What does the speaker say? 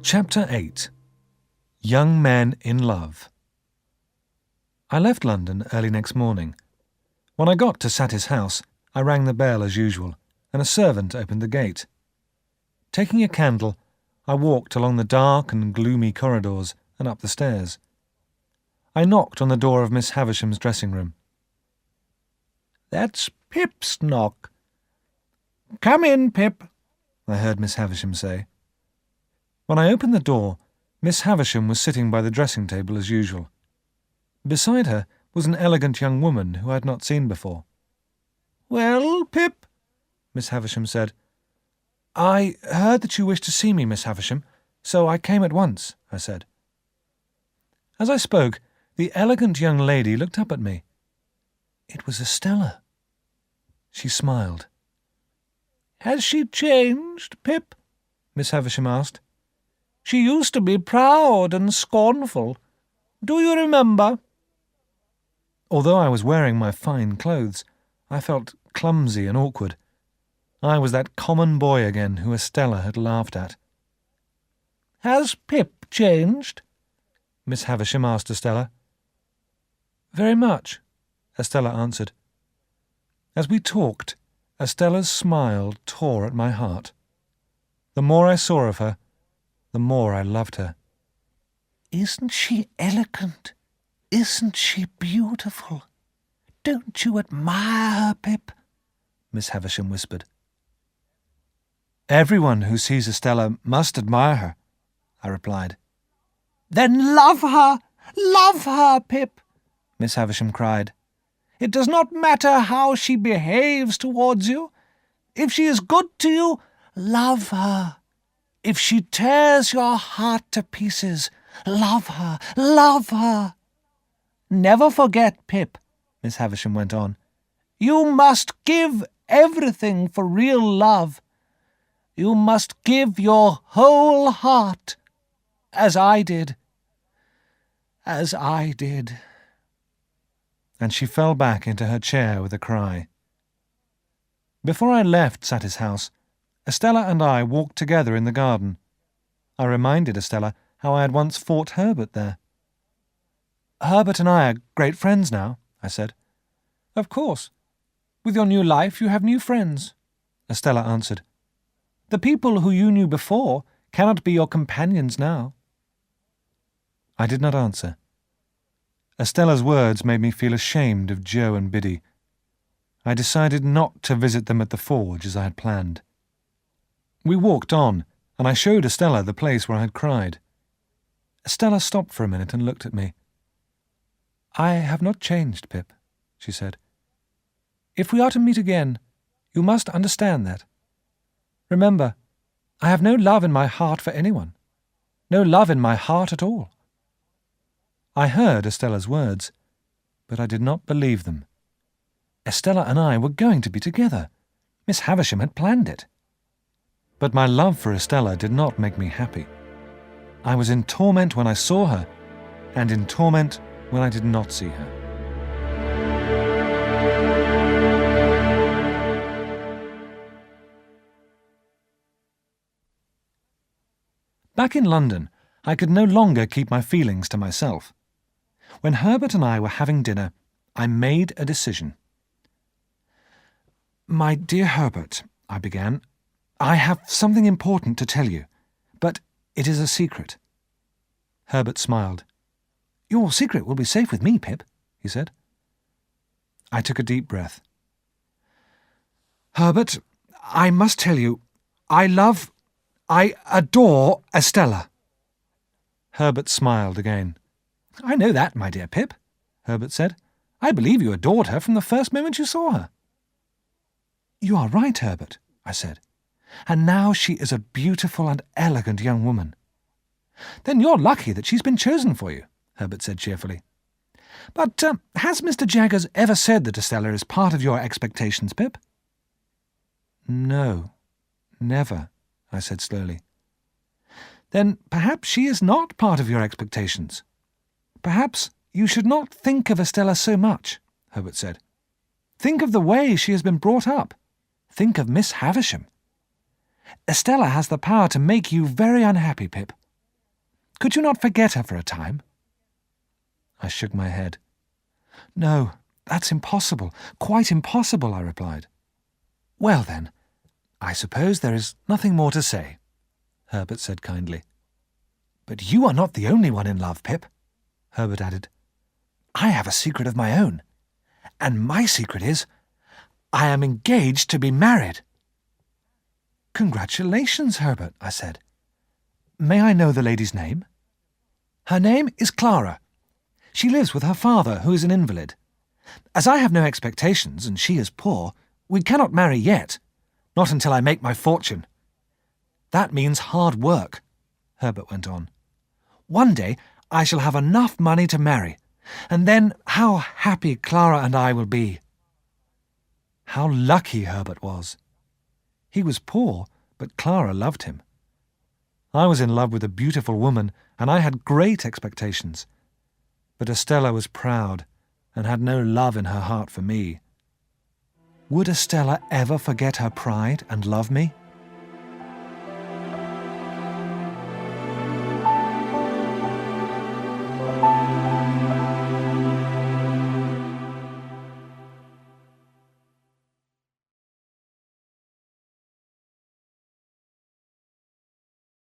Chapter 8. Young Men in Love. I left London early next morning. When I got to Satis house, I rang the bell as usual, and a servant opened the gate. Taking a candle, I walked along the dark and gloomy corridors and up the stairs. I knocked on the door of Miss Havisham's dressing room. "That's Pip's knock." "Come in, Pip," I heard Miss Havisham say. When I opened the door, Miss Havisham was sitting by the dressing table as usual. Beside her was an elegant young woman who I had not seen before. "Well, Pip?" Miss Havisham said. "I heard that you wished to see me, Miss Havisham, so I came at once," I said. As I spoke, the elegant young lady looked up at me. It was Estella. She smiled. "Has she changed, Pip?" Miss Havisham asked. "She used to be proud and scornful. Do you remember?" Although I was wearing my fine clothes, I felt clumsy and awkward. I was that common boy again who Estella had laughed at. "Has Pip changed?" Miss Havisham asked Estella. "Very much," Estella answered. As we talked, Estella's smile tore at my heart. The more I saw of her, the more I loved her. "Isn't she elegant? Isn't she beautiful? Don't you admire her, Pip?" Miss Havisham whispered. "Everyone who sees Estella must admire her," I replied. "Then love her! Love her, Pip!" Miss Havisham cried. "It does not matter how she behaves towards you. If she is good to you, love her. If she tears your heart to pieces, love her, love her. Never forget, Pip," Miss Havisham went on. "You must give everything for real love. You must give your whole heart, as I did. As I did." And she fell back into her chair with a cry. Before I left Satis house, Estella and I walked together in the garden. I reminded Estella how I had once fought Herbert there. "Herbert and I are great friends now," I said. "Of course. With your new life you have new friends," Estella answered. "The people who you knew before cannot be your companions now." I did not answer. Estella's words made me feel ashamed of Joe and Biddy. I decided not to visit them at the forge as I had planned. We walked on, and I showed Estella the place where I had cried. Estella stopped for a minute and looked at me. "I have not changed, Pip," she said. "If we are to meet again, you must understand that. Remember, I have no love in my heart for anyone. No love in my heart at all." I heard Estella's words, but I did not believe them. Estella and I were going to be together. Miss Havisham had planned it. But my love for Estella did not make me happy. I was in torment when I saw her, and in torment when I did not see her. Back in London, I could no longer keep my feelings to myself. When Herbert and I were having dinner, I made a decision. "My dear Herbert," I began, "I have something important to tell you, but it is a secret." Herbert smiled. "Your secret will be safe with me, Pip," he said. I took a deep breath. "Herbert, I must tell you, I adore Estella." Herbert smiled again. "I know that, my dear Pip," Herbert said. "I believe you adored her from the first moment you saw her." "You are right, Herbert," I said. "And now she is a beautiful and elegant young woman." "Then you're lucky that she's been chosen for you," Herbert said cheerfully. "But has Mr. Jaggers ever said that Estella is part of your expectations, Pip?" "No, never," I said slowly. "Then perhaps she is not part of your expectations. Perhaps you should not think of Estella so much," Herbert said. "Think of the way she has been brought up. Think of Miss Havisham. Estella has the power to make you very unhappy, Pip. Could you not forget her for a time?" I shook my head. "No, that's impossible, quite impossible," I replied. "Well then, I suppose there is nothing more to say," Herbert said kindly. "But you are not the only one in love, Pip," Herbert added. "I have a secret of my own, and my secret is, I am engaged to be married." "Congratulations, Herbert," I said. "May I know the lady's name?" "Her name is Clara. She lives with her father, who is an invalid. As I have no expectations and she is poor, we cannot marry yet, not until I make my fortune. That means hard work," Herbert went on. "One day I shall have enough money to marry, and then how happy Clara and I will be." How lucky Herbert was. He was poor, but Clara loved him. I was in love with a beautiful woman, and I had great expectations. But Estella was proud and had no love in her heart for me. Would Estella ever forget her pride and love me?